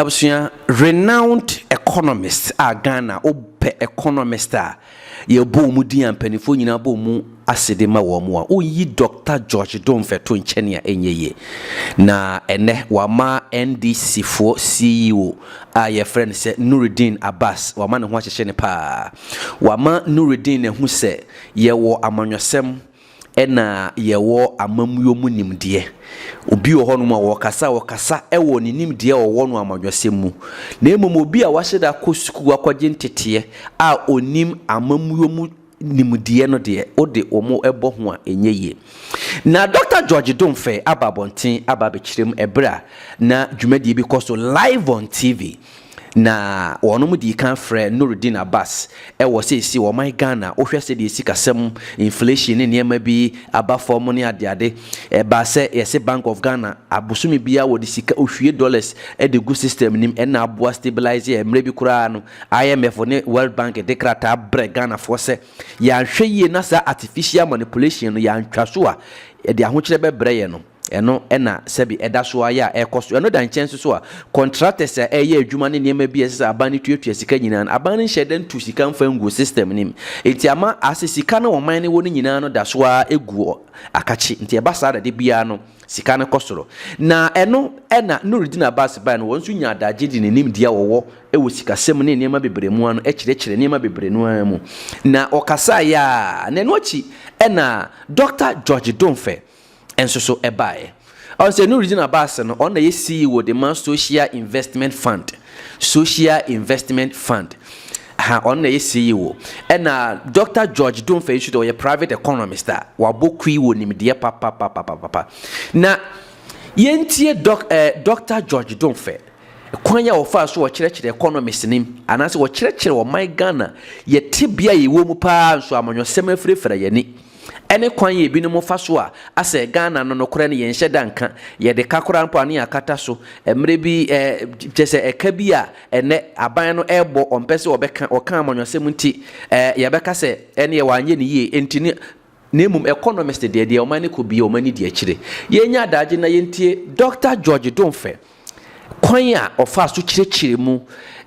Abusia renowned economist a Ghana ope economist a ye bo mu di ampanifo nyina bo mu asede ma wo mu a oyi Dr. George Domfe to nchene a enyeye na ene wama NDC fo CEO a ye friend se Nuruddin Abbas wama ne ho ahyehye ne pa wama Nuruddin ne hu se ye wo amanwosem ena yewo amamuyo mu nimde obi wo hono ma wo kasa ewo ni nimde wo no amadwasem mu na emom obi a wahyeda kosuku akwaje ntete a onim amamuyo mu nimde no de ode omo ebo ho a enyeye na Dr. George Domfe ababonten ababekirem ebra na dwumadi bi koso live on TV na wonom di kan frɛ Nuruddin Abbas wo sesi wo my Ghana ohwɛ sɛ de sikasɛm inflation ne niema bi aba form ne ade ba sɛ yɛse Bank of Ghana abosumi bia wo de sika ohwie dollars de gu system nim na aboa stabilize emre bi kura no IMF ne World Bank de krata bre Ghana fo sɛ ya hwɛ yie na sa artificial manipulation no ya ntwa so a de ahokyere bebre ye no eno ena sebi eda so aya ekoso eno dan chance so a contractors eye adwuma ne niema bi ese abani tuatua sika nyina abani hyeden tu sika mfangu system nim enti ama ase sika na wo man ne wo ne nyina no da so a egu akachi enti eba sa de bia no sika ne kosoro na eno ena Nuruddin Abbas ba no wonso nya adaje di ne nim dia wo ewo sika sem ne niema bebre mu ano ekire niema bebre no amu na okasa ya na eno achi ena Dr. George Domfe enso so ebae on say Nuruddin Abbas no on na ye CEO the man social investment fund ha on na ye CEO na Dr. George Domfe issue to ye private economist wa bokui wo nimde papa na yentie Dr. George Domfe kwanya wo fa so wo kyerɛkyerɛ economist nim anase wo kyerɛkyerɛ wo my Ghana ye tibia ye wo mu pa so amanyosɛm afrefra ye ni ene kwanye bi no mo fa so a ase Ghana no nokora ne yenhye danka ye de kakora mpo ane akata so emre bi jese eka bi a ene aban no ebo ompese obeka oka amanyosem nti ye beka se ene ye wanye ne yie enti ne nemum economist de omani ko bi omani de akire yenya adaje na yentie Dr. George Domfe kwanya ofa so kyerɛkyerɛ mu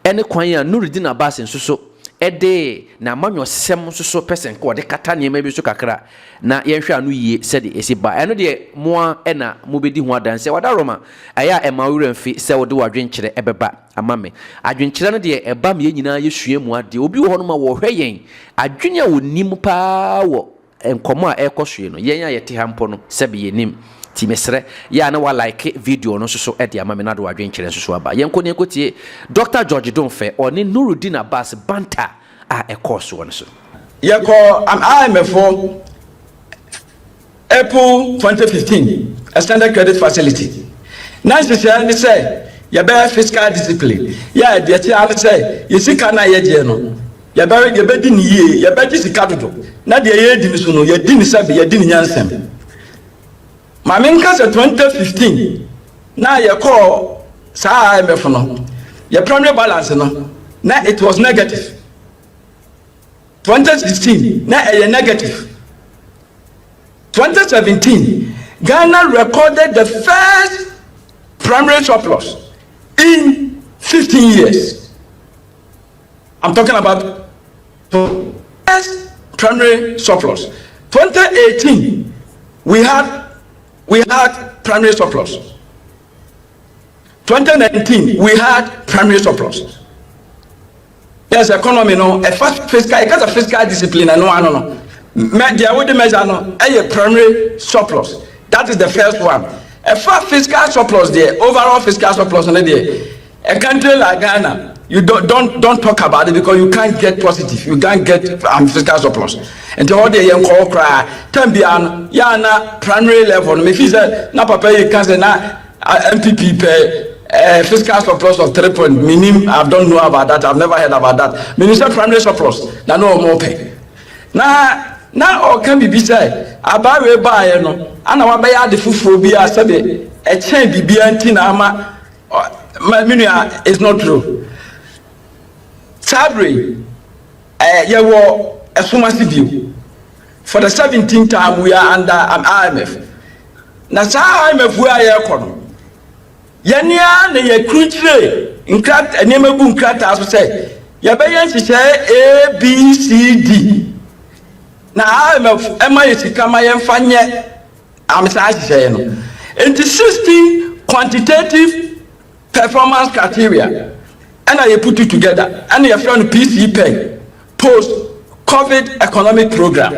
ene kwanya Nuruddin Abbas nsoso ede na amanyosem soso person ko de kata niema bi so kakra na yenhwe anu yie sɛ de esi ba eno de moa ena mobedi ho adanse wadaroma aya emawura mfi sɛ wode wadwenkyerɛ ebeba amame adwenkyerɛ no de eba me nyina yesue mu ade obi wo hono ma wo hwɛ yen adwenya wonim paa wo enkomo a ekosue no yenya yete hampo no sɛ be yenim ti mesre ya na wa like video no so e de amame na do adwenkyerɛ so aba yenko ne kotie Dr. George Domfe oni Nuruddin Abbas banta a course one so yeko am IMF for April 2015 a standard credit facility now say ya be fiscal discipline ya de ti am say yesika na ye je no ya be di ni ye ya be di sika dodo na de ye di ni so no ya di ni sabe ya di ni nyansem Maminka se 2015 na ye call sa IMF no your primary balance no na it was negative 2016 na a negative 2017 Ghana recorded the first primary surplus in 15 years. I'm talking about first primary surplus. 2018 we had primary surplus. 2019 we had primary surplus. Yes, economy no a fast fiscal because of fiscal discipline and no. There would measure no a primary surplus. That is the first one. A fast fiscal surplus there, overall fiscal surplus on there. A country like Ghana, you don't talk about it because you can't get positive. You can't get fiscal surplus. And to all the young call cry, Tambian, Yana primary level. Me say na papa you can say na MPP pay fiscal surplus of 3 point minimum. I don't know about that. I've never heard about that. Minister primary surplus. Na no more pay. Na or can be say about we buy no. Ana wa buy the fufu bi asabe e chen bibia nti na ama minua is not true. Sabri ye wo esumasi bio. For the 17th time we are under an IMF. Na sa IMF we are here kono. Yenia na ye krunchire nkrat enema bu nkrat aso say ye be yen hihye A B C D na IMF ema yesika ma yen fanye amsa hihye no enti 16 quantitative performance criteria and I put it together and you friend PCP post COVID economic program.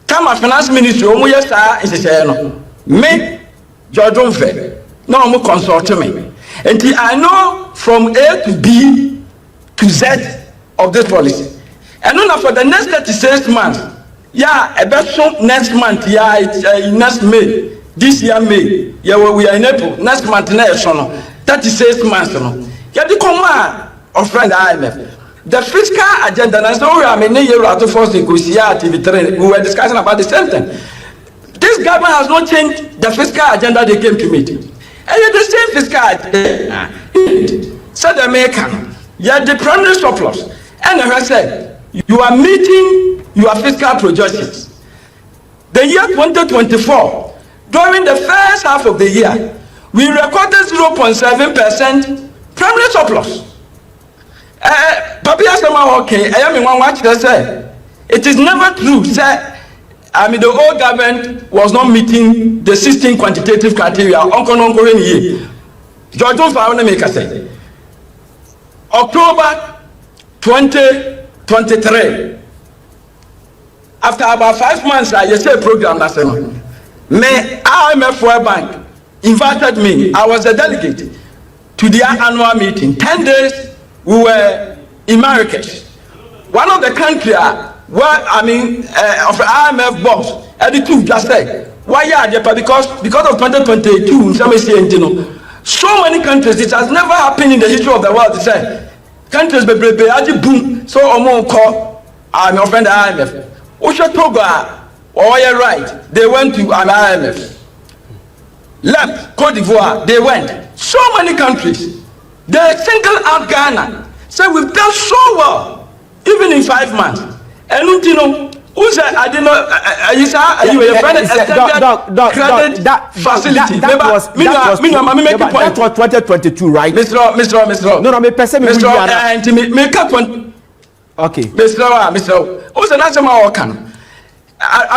Kama finance ministry omo yesa insese no me George Onfe no omo consult me until I know from A to B to Z of this policy and then for the next 36 months next month it's next May this year May we are in April next month next 36 months no the come of friend IMF the fiscal agenda, and so I mean, we were discussing about the same thing. This government has not changed the fiscal agenda they came to meet. And yet the same fiscal agenda. So the American, yet the primary surplus. And I said, you are meeting your fiscal projections. The year 2024, during the first half of the year, we recorded 0.7% primary surplus. Papi asema okay, I am in one watch say it is never true. Say, I mean the old government was not meeting the 16 quantitative criteria. Uncle year. George Onfe make say October 2023. After about 5 months, I say program that me IMF World Bank invited me. I was a delegate to their annual meeting. 10 days. We were in Marrakesh, one of the countries where of the IMF boss, and the two just said, why are they? Because of 2022, so many countries, it has never happened in the history of the world. They say countries be boom, so omo call my friend IMF. Osha Togo, oh yeah right, they went to an IMF. Left Cote d'Ivoire, they went. So many countries. They single out Ghana. So we've done so well, even in 5 months. And you know, who said I didn't know? You were your friend credit facility. That was 2022, right? Mr. No, me person me make up one. Okay. Mr. Who's the national organ?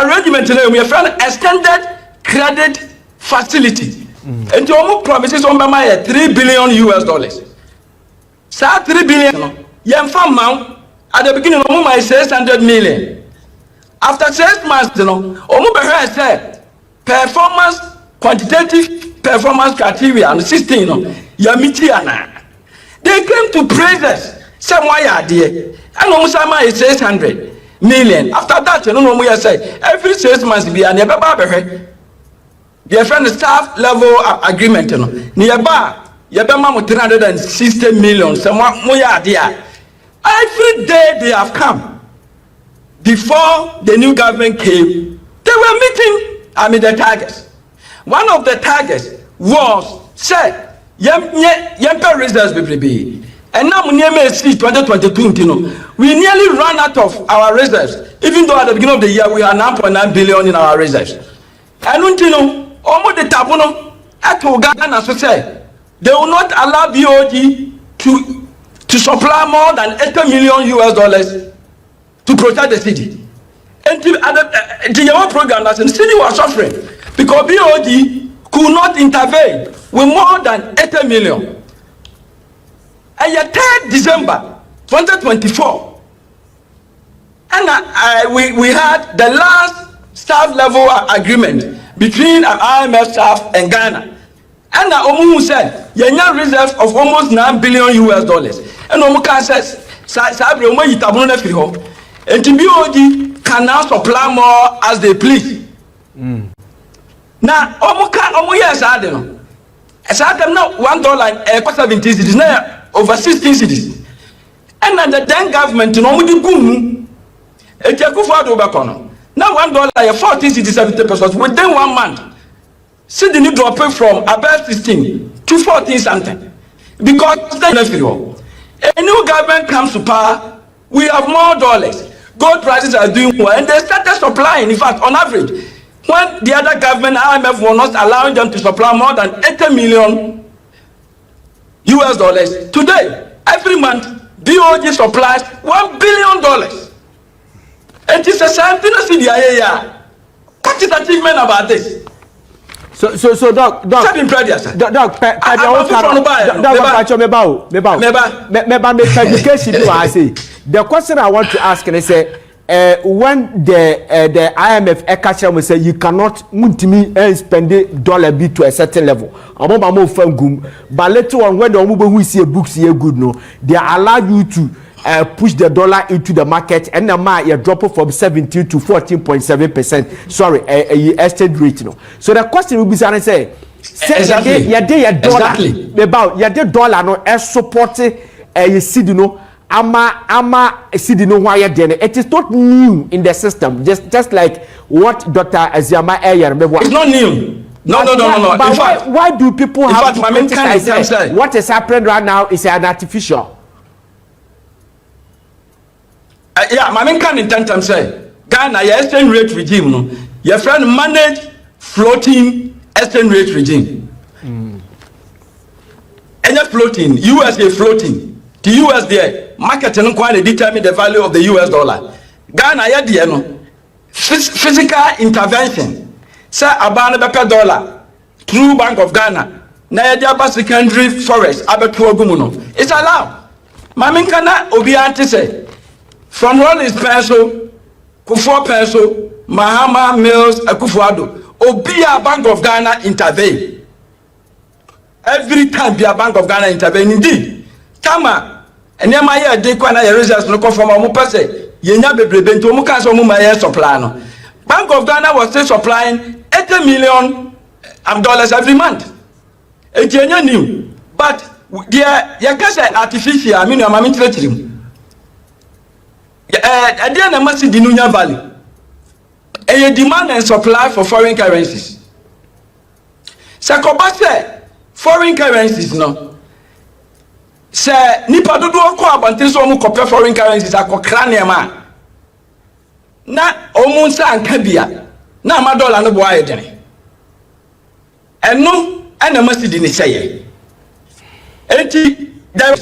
Arrangement today. We have found extended credit facility. And you almost promises on by $3 billion US. So 3 billion, young farm at the beginning of my 600 million. After 6 months, said quantitative performance criteria and 16, they came to praise us. Some why are there? And almost is 600 million. After that, we say every 6 months be an their friend staff level agreement, nearby, Yabama 360 million. Every day they have come. Before the new government came, they were meeting the targets. One of the targets was said, Yempe reserves be. And now we 2022, we nearly ran out of our reserves, even though at the beginning of the year we had 9.9 billion in our reserves. And almost the tabuno at Ghana so say they will not allow BOD to supply more than $80 million US to protect the city. And the program that the city was suffering because BOD could not intervene with more than 80 million. And yet 3rd December 2024, and we had the last staff level agreement between an IMF staff and Ghana. And Omu said, Yenya reserve of almost $9 billion US. And Omuka says, Sabre Omo Yitabuna Fiho. And TBOD can now supply more as they please. Now, Omu yes, I don't know. As I them now $1 and 17 cities, now over 16 cities. And then the then government, Omu di Gum, a Jakufa Obakono. Now $1 14 cities 70% within 1 month. See the new dropping from above 16 to 14 something. Because a new government comes to power, we have more dollars. Gold prices are doing well, and they started supplying. In fact, on average, when the other government, IMF, were not allowing them to supply more than 80 million US dollars. Today, every month, BOG supplies $1 billion. And it's a something to see the area. What is the achievement about this? So, Doc, the question I want to ask is when the IMF catcher say you cannot spend $1 to a certain level. But later on, when the who see books here good, no, they allow you to push the dollar into the market, and now you drop it from 17 to 14.7%. Sorry, exchange rate, no. So the question will be say, exactly. Your dollar no as supporting you see, you know. Ama see the no why it is not new in the system, just like what Dr. Aziama Ayer. It's not new. No. But in fact, why do people have fact, to criticize what is happening right now is an artificial? Yeah, my main can intent I'm saying Ghana your exchange rate regime no. Your friend manage floating exchange rate regime. And floating, USA floating. The US there, market and quite determine the value of the US dollar. Ghana ya there no physical intervention. Say abana bepe dollar through Bank of Ghana. Na ya secondary forest abeto ogumuno. It's allowed. Mami kana obi anti say from Rollins peso, Kufuor peso, Mahama Mills, Akufuado. Obia Bank of Ghana intervene. Every time Bia Bank of Ghana intervene. Indeed, Tama. And then my year, they can't results no come from a mupase. Yenya bebrebe nto mu kan so mu ma supply no. Bank of Ghana was still supplying $80 million every month. It yenya new, but there you can say artificial. I mean, I'm interested. At the end, I must see the Nunya Valley. A demand and supply for foreign currencies. Sakobase foreign currencies no. Say nipa dodo ko abante so mu copy foreign currencies akokra ne ma na omu nsa anka bia na ma dollar no bo ayedene eno ana masidi ni seye enti there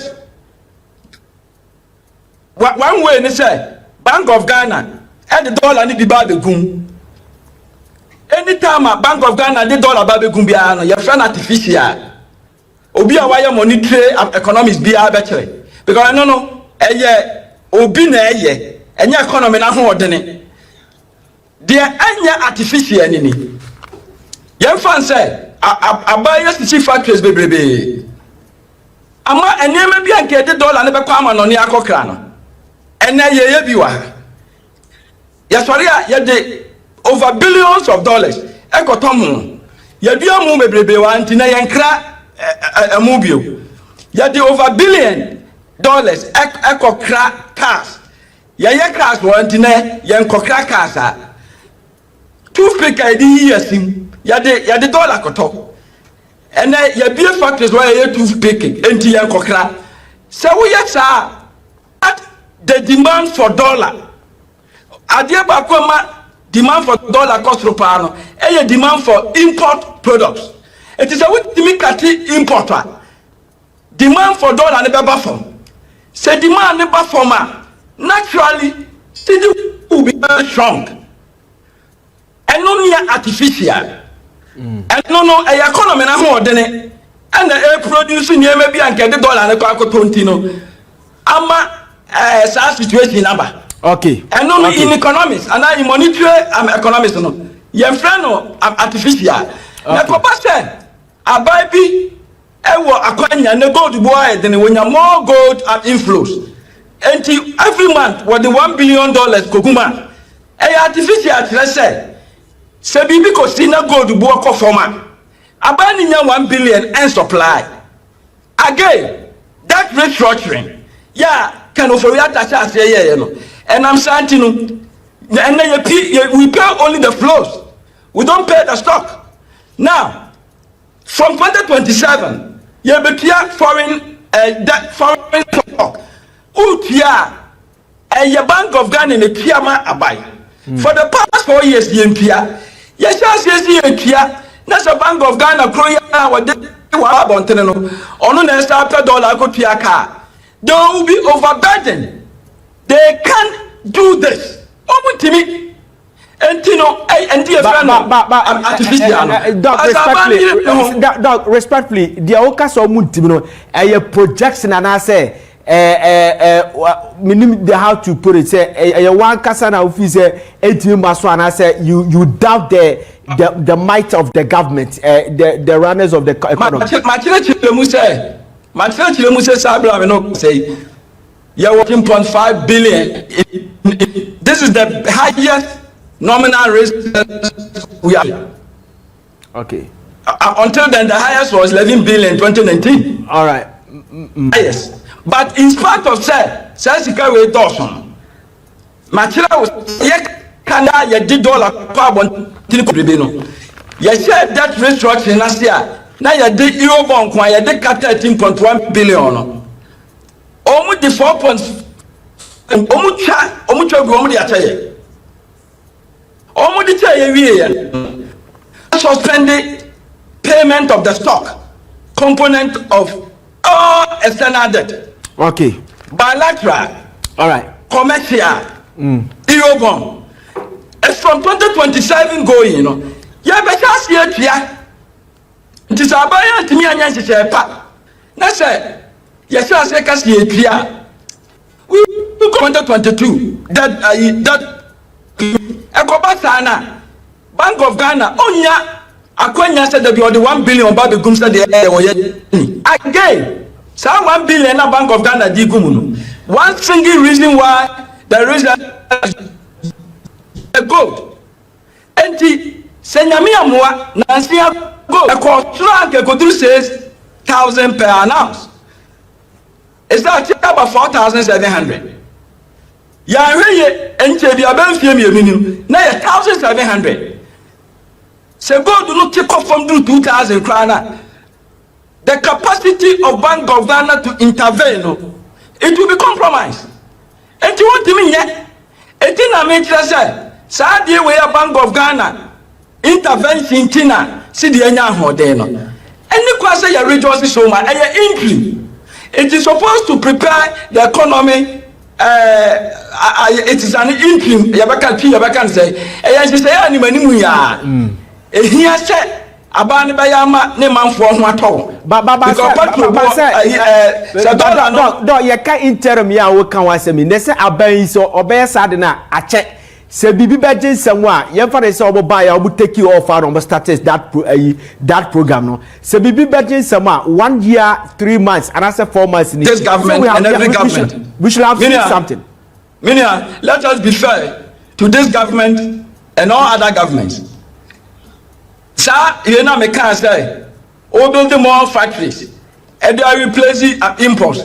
one way ni say Bank of Ghana and the dollar ni bi ba begum anytime a Bank of Ghana the dollar ba begum bia no your friend artificial obi a wire monitor economists be better because no obi na enye economy na ho odene de anya artificial ni yen fan say abaya sisi factories bebrebe ama enema bi anke de dollar ne be kwa ama no ne akokra no ene ye bi wa ya sorry ya de over billions of dollars ekotom ya bi amu bebrebe wa antina yen kra a mobile. Ya de over $1 billion eco crack cars. Ya cars want in there, yan crack cars. Toothpick idea sim. Ya de dollar koto. And then ya beer factories where you toothpick and yan crack. So we yes at the demand for dollar. Adia bakoma demand for dollar cost rupano. And demand for import products. It is a way to make a importer. Demand for dollar never buffer. Say demand never former. Naturally, still will be very strong. And no near artificial. And no a economy na more than it. And the air producing near maybe and get the dollar and the Coco Tontino. Ama sad situation number. Okay. And no in economics. And I monitor economics. No. Your friend no artificial. Na papa said ababi ewo akwanya na gold boy then when you more gold and inflows until every month what the $1 billion kokuma artificial say bibi ko sina gold boy ko forma abani nya 1 billion and supply again that restructuring yeah can offer that say you know and I'm saying to you and then we pay only the flows, we don't pay the stock. Now from 2027, you be foreign stock. Utia, your Bank of Ghana in the Piama abai. For the past 4 years, the Pia, yes, yes, that's a Bank of Ghana growing with wa bontene no ono na extra $1 ko tua car they will be overburdened. They can't do this. Omutimi entino enti artificial. Dog, respectfully, the oka so omutimi no a projection and I say meaning how to put it say one kasa na ofi say ATM maso and I say you doubt the might of the government, the runners of the economy. Machile say sabra me no say you are 14.5 billion. This is the highest nominal raise we have. Okay. Until then, the highest was 11 billion in 2019. All right. Yes. But in spite of that, Sasika we Dawson. Machila was Kana ye did $1 carbon Tinko. You said that restructuring last year. Now you did Eurobond, you did 13.1 billion. Almost the 4 points. Almost the attire. Almost the attire. Suspended payment of the stock component of all external debt. Okay. Bilateral. All right. Commercial. Eurobond. It's from 2027 going, you know. Yeah, but that's here. It is a buyer to me and yes, that's it. Yes, I say, because we go 2022. That Ekobasana, Bank of Ghana, Onya, Akwenya said that you are the 1 billion Baby Gumsa the again. Some 1 billion Bank of Ghana Digumuno. One single reason why there is a gold. And the Senyamia Moa, Nancy. Go. A contract go through 6,000 per ounce. It's that about 4,700. Ya reye enche bi abenfie mi minimum na 1,700. Se gold do not take off from 2,000 krana. The capacity of Bank of Ghana to intervene, it will be compromised. And you want to mean yet? It in a major say, Saudi way a Bank of Ghana intervention tina. See the enya hode no any kwase ya rejoice so much entry it is supposed to prepare the economy it is an interim yabaka say say ani manimu ya ehia se abani ba ya ma ne manfo ho atọ do ye ka interim ya wo kan wasemi ne se aban so obey sad na ache se bibi beje nsem a ye fa se obo ya obo take you off and start that program no se bibi beje nsem a 1 year 3 months and I say 4 months this government and every government we should have seen something. Minia, let us be fair to this government and all other governments. Sir, you know me can say o build more factories and they are replacing imports.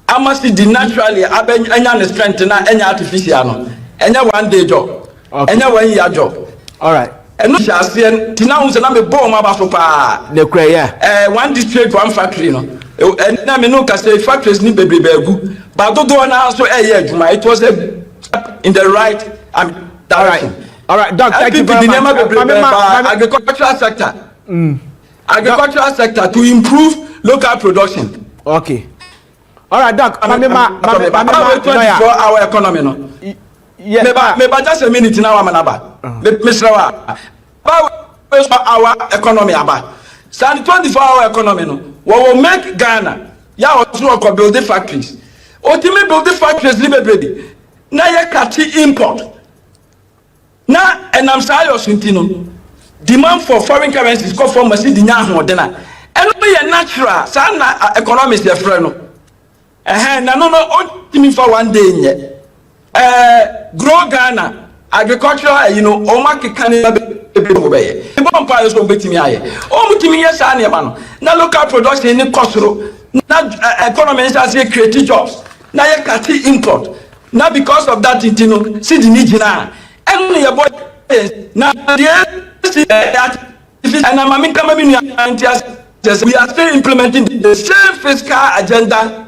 I must see the naturally enya strength na enya artificial no. Enya 1 day job. Okay. Enya 1 year job. All right. And no shasien tina unse na me bomb aba so pa. Ne kra yeah. One district one factory no. And na me no ka say factories ni bebre begu. But do na so adwuma. It was in the right direction. All right, Doc, thank you very much. Agricultural sector. Agricultural sector to improve local production. Okay. All right, Doc. 24-hour economy no. Yeah. Me ba just a minute now amanaba. Mr. Our economy aba. Stand 24-hour economy no. We will make Ghana. Ya also ko build the factories. Ultimate build the factories libe na ye kati import. Na enam say osintino. Demand for foreign currencies come from masi di nya hodena. Eno ye natural. Sa na economics dey frɛ no. Na no ultimate for 1 day nye. Grow Ghana agricultural oma kekane be bompa so betimi aye omutimi yesa na eba no na local production ni kosoro na economy is create jobs na ye kati import na because of that see the need na enu ye boy na and I'm coming we are still implementing the same fiscal agenda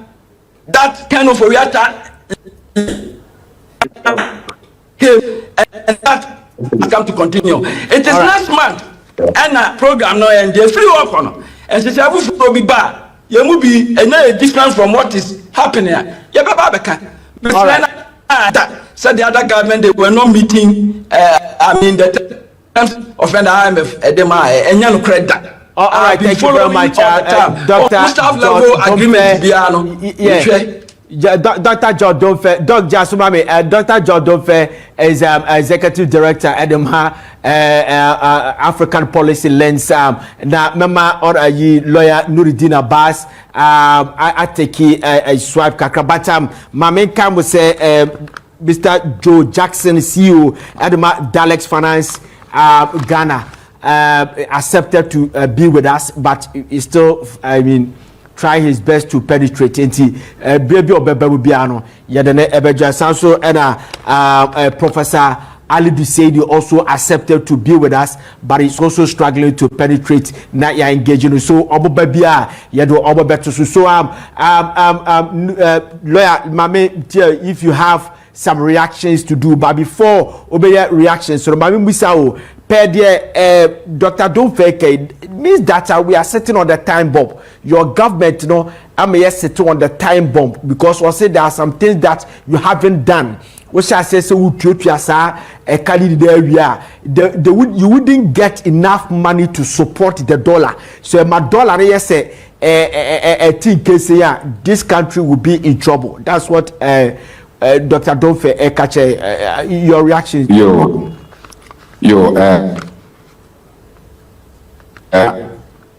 that kind of reactor and that is going to continue. It is next month and a program no and the free work on and since I will be bad, you will be a difference from what is happening. All right. Said the other government they were not meeting. The terms of the IMF, and you credit. All right, thank you very much, Dr. Staff level agreement. Dr. John Donfe, Dr. John Donfe is executive director at the African Policy Lens. Now, Mama or lawyer Nuruddin Abbas, I take a swipe kakra. My main come will say, Mr. Joe Jackson, CEO at the Dalex Finance, Ghana, accepted to be with us, but he's still, try his best to penetrate into baby or baby biano yadene ebeja sanso and Professor Ali Dusaidi also accepted to be with us, but he's also struggling to penetrate na ya engaging so obobabia yado obobeto so lawyer mame if you have some reactions to do, but before obey reactions so mame musao per dear Dr. Donfe means that we are sitting on the time bomb. Your government, I'm sitting on the time bomb because we say there are some things that you haven't done. Which I say so a candidate you wouldn't get enough money to support the dollar. So my dollar yes this country will be in trouble. That's what Dr. Donfe Ekache your reaction.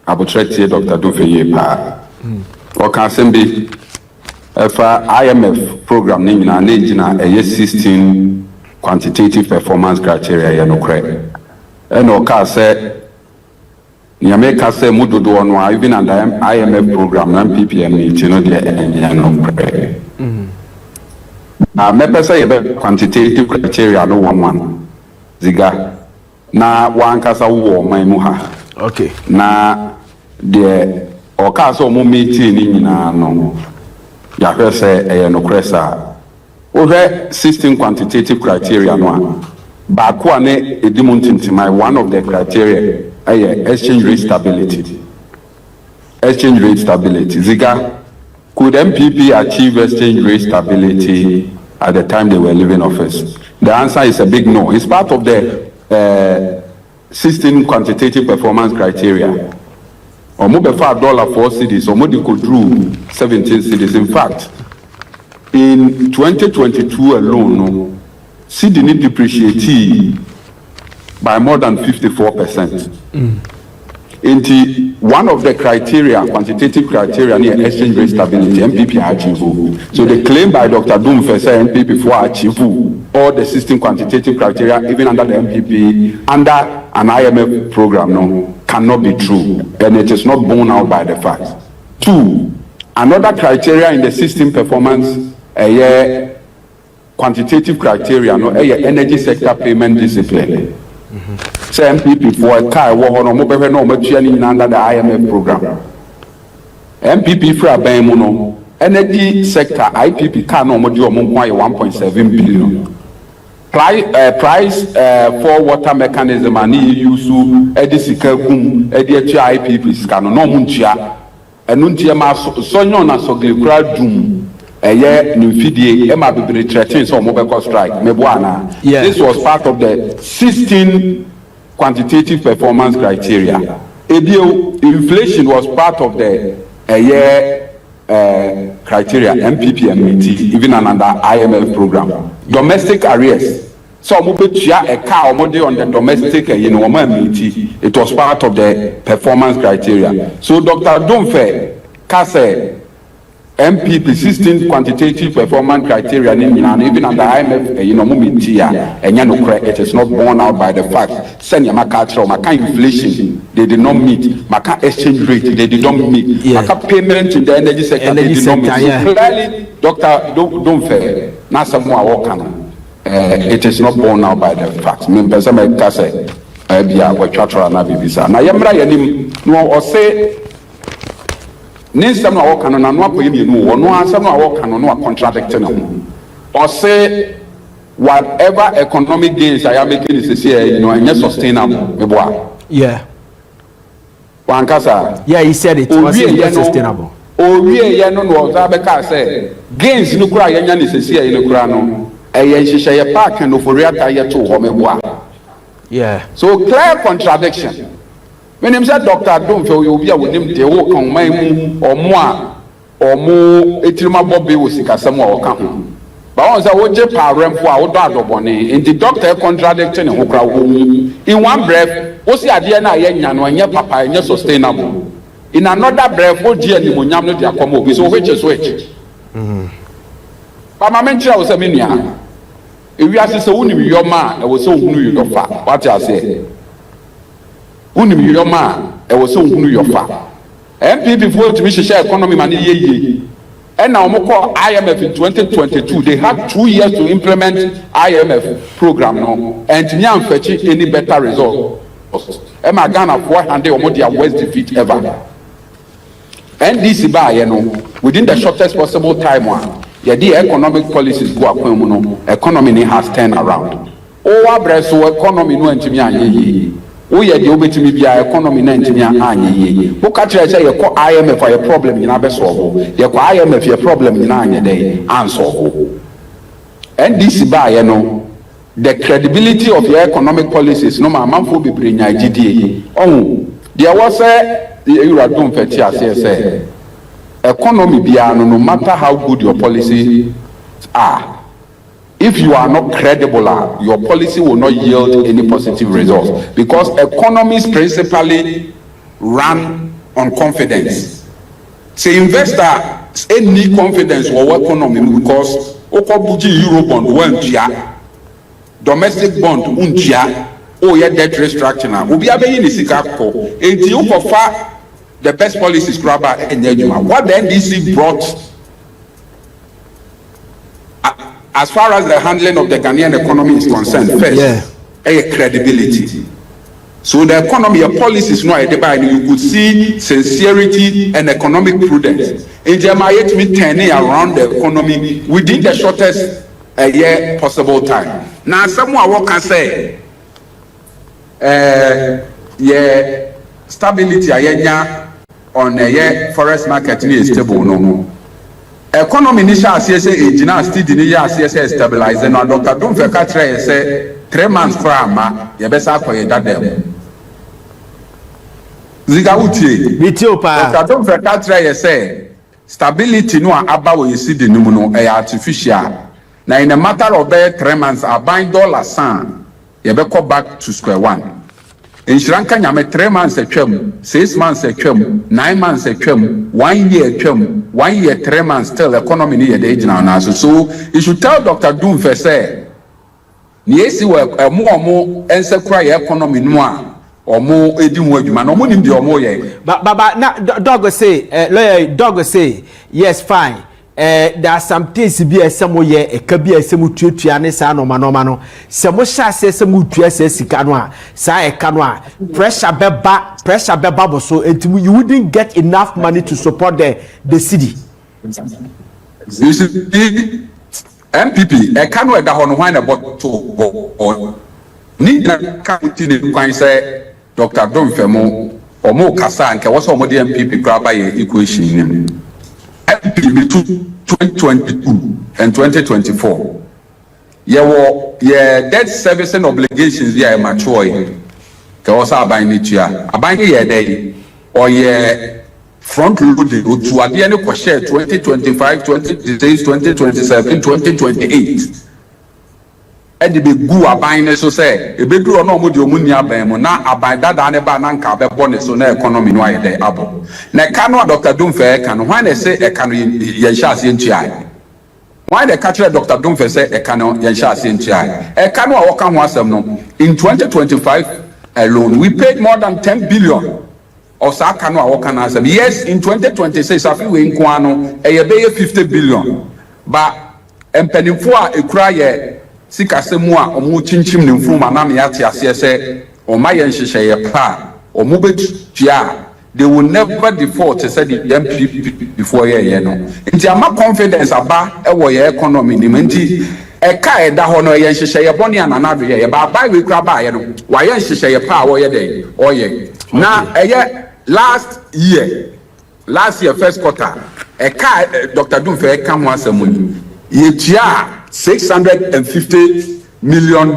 Abotretie Dr. Donfe pa o kan sembe fa IMF program ni nyina na ngina 16 quantitative performance criteria ya no kre o ka se nyame ka se mudodo no even under IMF program na PPM ni tino de ya no kre me pesa ye quantitative criteria no one ziga na wankasa wo man mu ha. Okay. Na de okaso mo meeting ni nyina no ya hwese no kresa o 16 quantitative criteria no ba ko ane edimu ntintimai one of the criteria exchange rate stability. Exchange rate stability ziga could MPP achieve exchange rate stability at the time they were leaving office? The answer is a big no. It's part of the 16 quantitative performance criteria. Omo be $5 4 cedis, omo di could drew 17 cedis. In fact, in 2022 alone, cedi need depreciate by more than 54%. Into one of the criteria, quantitative criteria near exchange rate stability, MPP achieve. So the claim by Dr. Donfe said MPP for achieve all the 16 quantitative criteria, even under the MPP, under an IMF program, no, cannot be true, and it is not borne out by the facts. Two, another criteria in the 16 performance, quantitative criteria, no, energy sector payment discipline. Say MPP for a car, under the IMF program. MPP for a BMO, energy sector, IPP car no more 1.7 billion. Price for water mechanism and use edisika gum ediachi IPP scan no muntia enuntia ma sonyo na soglikura dum nufidie e ma bibire threaten so mo be strike meboana. This was part of the 16 quantitative performance criteria. Inflation was part of the criteria MPP and MT, even under IMF program. Domestic arrears. So a car on the domestic it was part of the performance criteria. So Dr. Donfe Kase MPP 16 quantitative performance criteria even under IMF it is not borne out by the fact send maka inflation they did not meet, maka exchange rate they did not meet, maka payment in the energy sector they did not meet. So clearly Dr. Donfe Nasamoa Wakana it is not borne out by the facts. Me person me kase bia we twatwa na bibisa na yemra yanim no o say nsem na wo kan na no akoye mienu wo no ansem na wo kan no contradict na o say whatever economic gains I am making is say enye sustainable meboa Wankasa. Yeah, he said it was not sustainable. Owie ye no no Zabeka say gains no kura yenya ni sesi ye no kura no eye nhihye ye park no for reata ye to ho meboa. Yeah. So clear contradiction. When him said Dr. Don't feel you be a wonim de wo kan man mu omo etirima bobbe wo sikasam wo ka ho. But once I would je paremfo a wo do adobone in the doctor contradiction ho kura wo in one breath wo si ade na ye nya no anya papa anya sustainable. In another breath, what dear Nimonyam no dia come over. So which is which? But my mentor was a minia. If you ask so unim your man, I was so who your fa. What I say? Unim your man, I was so who your fa. MP before to share economy money ye. And now we call IMF in 2022. They had 2 years to implement IMF program now, and Nyam fetch any better result. Emma Ghana 400 or more their worst defeat ever. NDC by within the shortest possible time the economic policies go economy has turned around. Oh, so economy no ntimi anye oh ye de obetimi bia economy na ntimi anye wo ka kire say ye ko IMF a problem nyina be solve ye ko IMF ye problem nyina anye dey answer NDC by the credibility of your economic policies no manfo bebre nya gidie there was you are doing for say economy no matter how good your policy are, if you are not credible, your policy will not yield any positive results because economies principally run on confidence. Say investor need confidence or economy because okobuji euro bond domestic bond oh yeah, debt restructuring. Obi abeyi ni sika ko. Enti you prefer the best policies grabber and what the NDC brought as far as the handling of the Ghanaian economy is concerned, first, credibility. So the economy, your policies no idea, you could see sincerity and economic prudence. In Jamaica, me turning around the economy within the shortest year possible time. Now, someone can say. Stability ayenya on forest market is stable no economy ni sha asese ejina steady ni ya asese stabilize no Dr. Domfe ka try say 3 months for ama ye be sa akoye dadem ziga utie bitio pa Dr. Domfe ka try say stability no aba wo yesidi no no artificial na in a matter of 3 months aban dollar san ye be go back to square one. In Sri Lanka, 3 months a term, 6 months a term, 9 months a term, 1 year term, 1 year, 3 months still economy near the age now. So you should tell Dr. Domfe say, Niesi work a more answer cry economy noir or more edim word man or money or more. But now dog say lawyer dog say yes fine. There are some things be a somewhere a can be a semu tuane sa no mano semo sha se semu tuase sikanoa sa e kanoa pressure beba so you wouldn't get enough money to support the city. You see MPP e kanoa da hono hwan about to ni na county ni kwan say Dr. Domfe mo omo kasa nke wo so mo de MPP graba ye equation ni between 2022 and 2024 debt servicing obligations here mature ke also aban ni tua aban ye dey or front loaded to ade any share 2025 2026 2027 2028 and the gu aban so say e be duro no mo de omu ni aban mo na aban dada ne ba na nka be bo ne so na economy no aye dey abo na ka no Dr. Domfe ka no hwan na say e ka no ye hia ase ntua why the catcher Dr. Domfe say e ka no ye hia ase ntua e ka no a wo ka ho asem no in 2025 alone we paid more than 10 billion of sa no a wo ka na asem yes in 2026 afi we nko ano e ye be 50 billion but empanimfo a ekura ye sikasemu a omo chinchim ne mfuma na me yate ase se o ma ye nhyehyeye pa omo betua they will never default said the MPP before ye no nti ama confidence aba e wo ye economy ni nti e ka e da ho no ye nhyehyeye boni anana do ye ba ba we kura ba ye no wa ye nhyehyeye pa wo ye dey o ye na e ye last year first quarter Dr. Dumfe come once a month yetua $650 million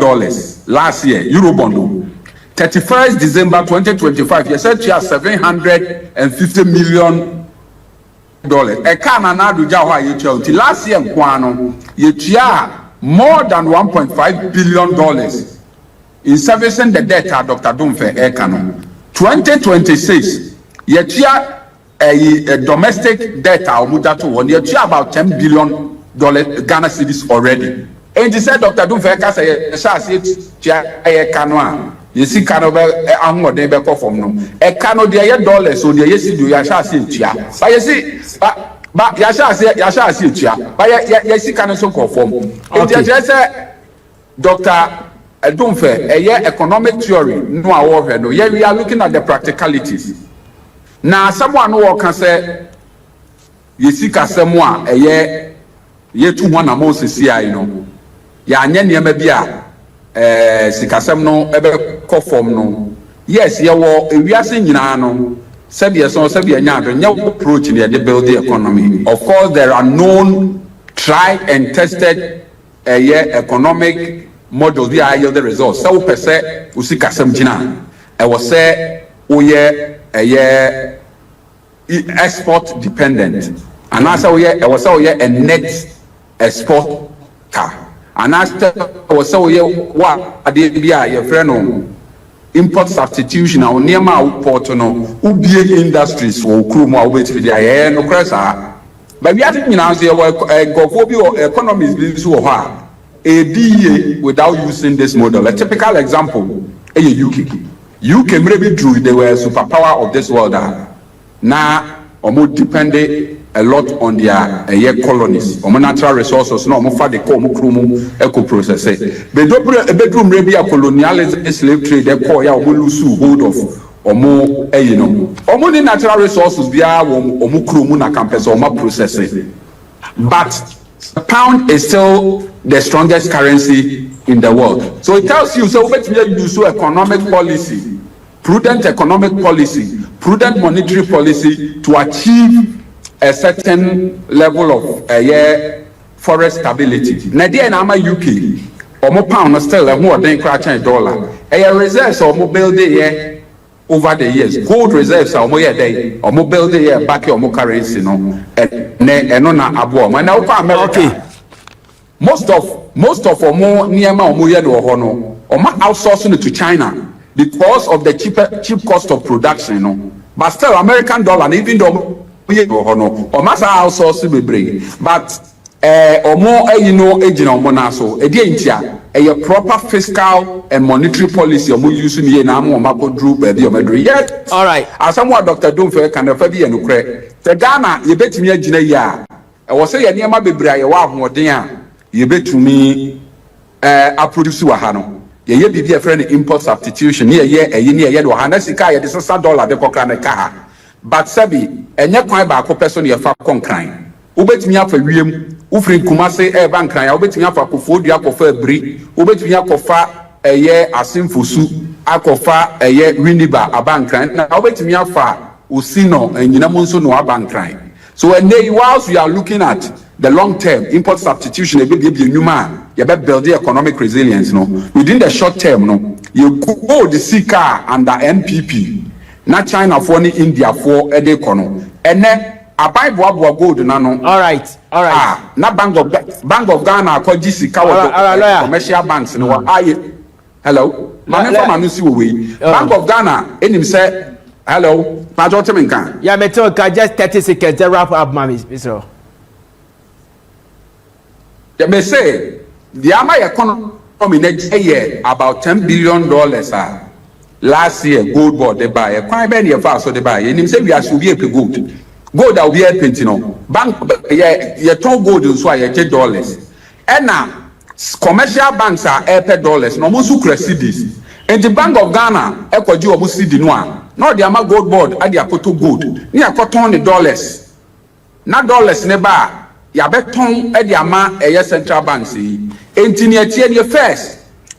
last year Eurobond 31st December 2025 you said you have $750 million na na do ja ho yetua last year nkwano yetua more than $1.5 billion in servicing the debt at Dr. Dumfe Ekano. 2026, yetua a domestic debt to one yetua about $10 billion Ghana cedis already. And he said Dr. Dumfe Ekano say shasi Ekano you see Kano be ahun de be from no Ekano de dollars so de yesi do ya shasi tia. But you see but ya shasi tia. But ya see Kano so conform. And he say Dr. Dumfe, economic theory, no award, no. Yeah, we are looking at the practicalities. Now, someone who can say, you see, Kasemwa, ye 2 1 amount CI, you know. Ya nyen maybe Sikasem no, ebe conform no. Yes, we are saying, you know, Sabia so Sabia Yan, approach in the build the economy. Of course, there are known, tried and tested economic models they are yield the results. So per se usika samjina. I was say export dependent. And as I was a net export car. And as I was what adebia your friend import substitution or near my port no ubi industries or kruma wait with the no cressa. But we are thinking now say go for economies so hard. A DA without using this model. A typical example, UK maybe drew they were superpower of this world. Now, almost depended a lot on their colonies, on natural resources. No, more for the eco process. But bedroom maybe a colonialism, slave trade. They call ya lose hold of or more, you know, or more natural resources. They are or more krumuna campus or more processing. But the pound is still the strongest currency in the world. So it tells you, so what we do so economic policy, prudent economic policy, prudent monetary policy to achieve a certain level of foreign stability. Nadia na UK, or more pound still and more than $1 dollar. A reserves or more build here over the years. Gold reserves are more day or more build here back or more currency no and on abo. And now America. Okay. Most of or more near my hono or my outsourcing it to China because of the cheap cost of production, you know. But still American dollar, and even though hono or massa outsourcing we bring, but or more you know agent or monaso a proper fiscal and monetary policy or more using here now more mako drew baby or medri yet. All right. As someone Dr. Dumfe can never be no credit. The Ghana you bet me a jina ya. I was saying near my baby I want more than you bet to me produce wahano. Ye be a friend import substitution near ye a year or hanasika this is $1 the cocrane car. But Sabi and yet quite back person your far concline. Ubet me up for William, Ufrin Kumase air bank cry, Ubet me up for Kufodia for Bri, Ubet me up for a year as Simfusu, Akofa a year Winiba a bank cry, now Ubet me up for Usino and Yinamonso no a bank cry. So and then whilst we are looking at the long term import substitution, a bit new man, you better build the economic resilience. No, within the short term, no, you go the CCAR under NPP, not China for any India for a economy, and then a buy gold nano. All right. Not Bank of Ghana called GC commercial banks. No, hello, Bank of Ghana, and him say hello, Majoteminka. Yeah, me talk just 30 seconds to wrap up, mommy, Mr. They may say the Amaya economy next year about $10 billion last year gold board they buy a quite many of us so they buy and him say we are should be a gold that will be a painting bank yeah told gold is why $8 and now commercial banks are $8 no most who credits and the Bank of Ghana echo you almost see the noir not the Ama gold board at the Akoto gold near cotton the dollars not dollars never ya beton e di ama eye central bank si enti ne tie first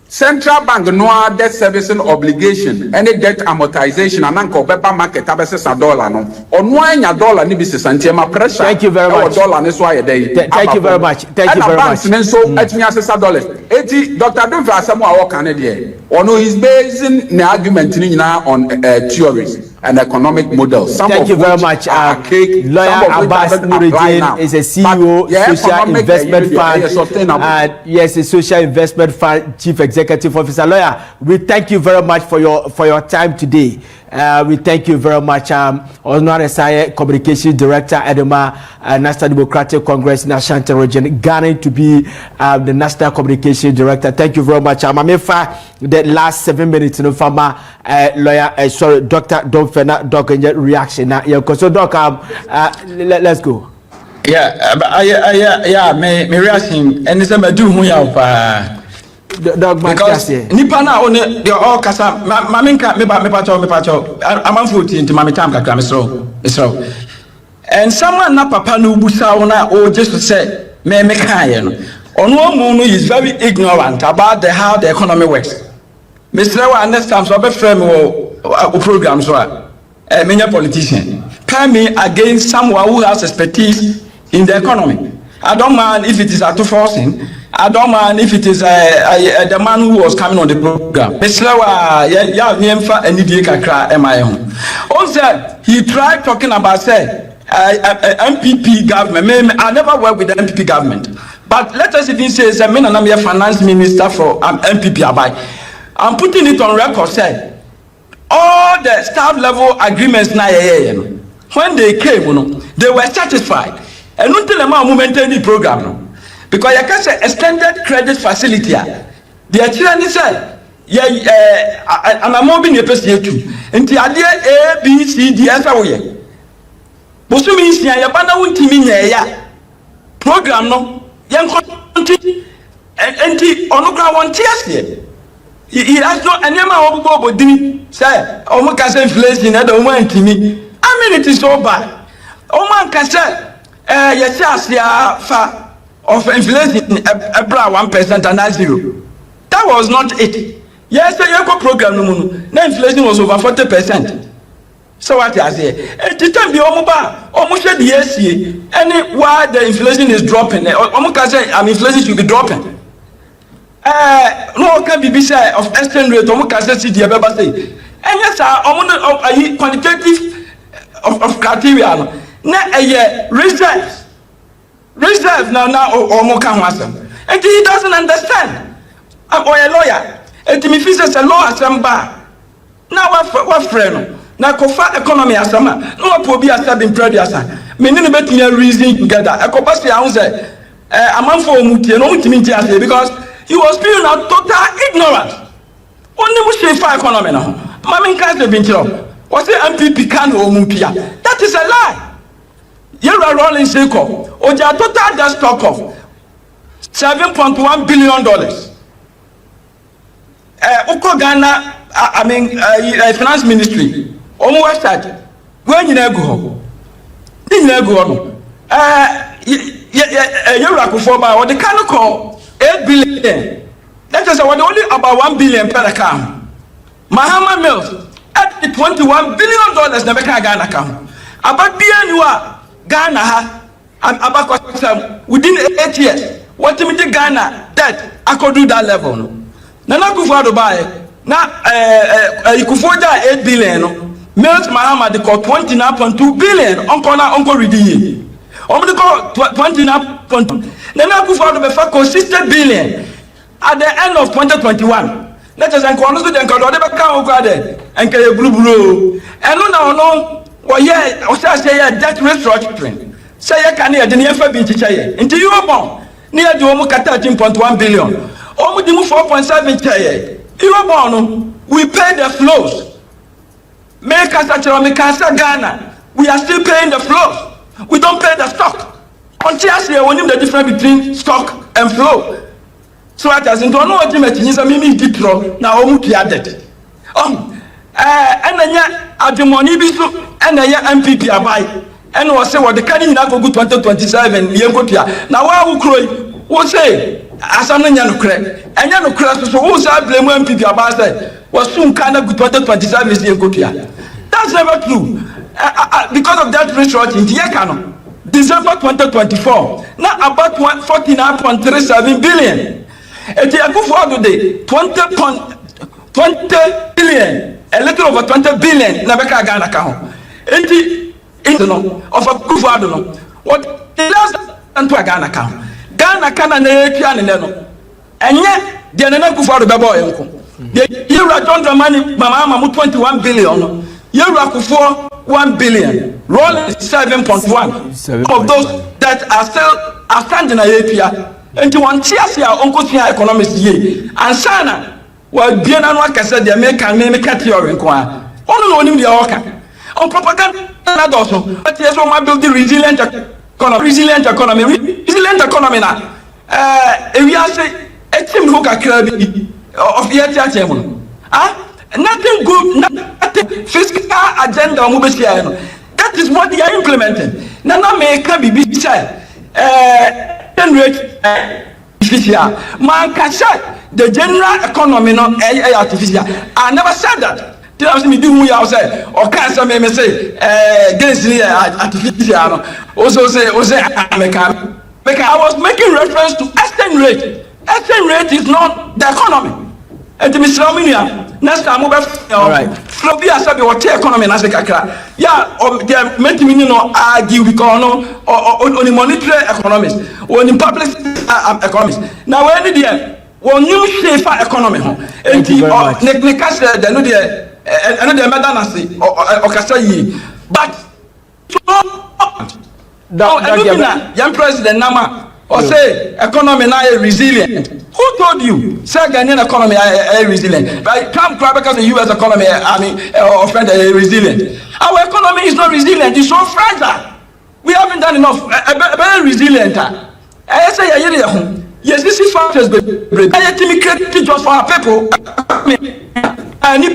Central Bank no debt servicing obligation, any debt amortization, and anko beba market abese $1 no. Ono anya dollar ni bisi santiema pressure. Thank you very much. Dollar ni so ayede. Thank you very much. Thank you very much. And so etimi asesa dollars. Eti Dr. Dunfa asemu a work ane de. Ono is basing the argument ni nyina on theories and economic models. Thank you very much. Lawyer Abbas Nuruddin is a CEO, Social Investment Fund, and yes, a Social Investment Fund Chief Executive Officer. Lawyer, we thank you very much for your time today. We thank you very much. Honorary Saye, Communication Director, Edema, National Democratic Congress in Ashanti Region, Ghana to be the National Communication Director. Thank you very much. The last 7 minutes, Farmer lawyer, sorry, Dr. Domfena, Doc, reaction. So, Doc, let's go. Yeah, me reaction, and it's a do who because nipa na one the all kasa maminka me pacho I'm 14 to mami time kakra me so and someone na papa no busa wona o just say me kan no ono mu is very ignorant about how the economy works. Mr. Wa understand so be frame o program so many politician can me against someone who has expertise in the economy. I don't mind if it is at forcing. I don't mind if it is the man who was coming on the program. Also, he tried talking about MPP government. I never worked with the MPP government. But let us even say, I'm a finance minister for MPP. I'm putting it on record, say, all the staff level agreements now, when they came, they were satisfied. And until the moment any program. Because you can say extended credit facility. The children say, and I'm moving a person too. And the idea A, B, C, D, S, O, Y. But so means you have no program, no, young country, and the on one tears here. He has no any more about the say, oh, my cousin inflation, I don't want to me. I mean, it is so bad. Oh, man can say, yes, yes, of inflation, 1% and not 0. That was not it. Yes, the Eco program, no inflation was over 40%. So what I say, at the time, the almost the yes, any why the inflation is dropping, almost say inflation should be dropping. No can be said of exchange rate, almost say the Ababa say. And yes, I quantitative of criteria, not a reserves. Reserve now or more can and he doesn't understand. I'm a lawyer. And me feels a law as some bar. Now what friend? Now cofa economy as some no will be a stabbing previous. Meaning bet me a reason together. A copassi answer a man for Muti and only to because he was feeling out total ignorance. Only we say for economy now. Mammy can't have been killed. What's the MPP can or Mumpia? That is a lie. You're rolling circle. Or the total debt stock of $7.1 billion. Oko Ghana, finance ministry. On website. When you go, you're like or the can call 8 billion. That is only about 1 billion per account. Mahama Mills at the $21 billion never can Ghana account. About BNUA. Ghana within 8 years. What do you mean Ghana that I could do that level? No. Now go for buy. Now you could afford 8 billion. Mills Mahama they call 29.2 billion. Uncle Ridi. Only call 29.2. Then I go for the 60 billion at the end of 2021. Let us encourage them to never come over there and get a blue. And no. Well, yeah, I say debt restructuring. Say I can't hear the near be chair. Until you are born near the almost 13.1 billion. Almost 4.7 chair. You are born, we pay the flows. Make us actually Ghana. We are still paying the flows. We don't pay the stock. Until I say, we need the difference between stock and flow. So I doesn't know what you mean. Deep now, we are dead. And then at the money be so and the MPP buy and was say what the canning now go 2027 now why we cry what say as I'm not crack And you know, Christ, so who's I blame when people about say was soon kind of 2027 is the Ethiopia. That's never true. Because of that research in the December 2024, now about 49.37 billion. And the Akufo today 20 billion, a little over 20 billion. Nabeka Ghana account. And the of a Akufo what the last and to a Ghana account. Ghana can and and yet the Akufo the boy. The year John money, Mahama 21 billion. Year Akufo 1 billion. Rolling 7.1. Some of those that are still outstanding in Ethiopia. And to one cheers here, Uncle Tia Economist ye. And Sana, well, Bien and Waka said the American name Catio inquire. Only the Oka. On propaganda also. But yes, one build the resilient economy. Resilient economy now. If you say, a team hook a club of the Ethiopia. Nothing good, nothing fiscal agenda that is what they are implementing. Nana may can be artificial. Man can say the general economy not artificial. I never said that. Tell us me do we say or cancer may say against artificial. Also say I was making reference to exchange rate. Exchange rate is not the economy. And to Mr. Arminia, next time over Flobia said what economy in Africa. Yeah, or they are meant to argue because only monetary economists, only public economists. Now, when did when you shape economy, and the cash, they know the Madanasi or Kassayi. But young president Nama. Or say economy now is resilient. Who told you? Say Ghanaian economy is resilient. Right? Come because the U.S. economy, is resilient. Our economy is not resilient. It's so fragile. We haven't done enough. Very resilient. I say yes, this is factors. I create jobs for our people. Thank you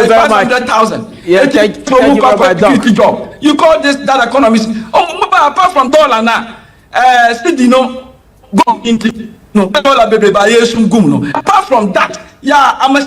very much. 500,000. Yeah, thank you very much. You call this that economist? Apart from dollar now. Still no go into no dollar baby by apart from that, yeah, I'm a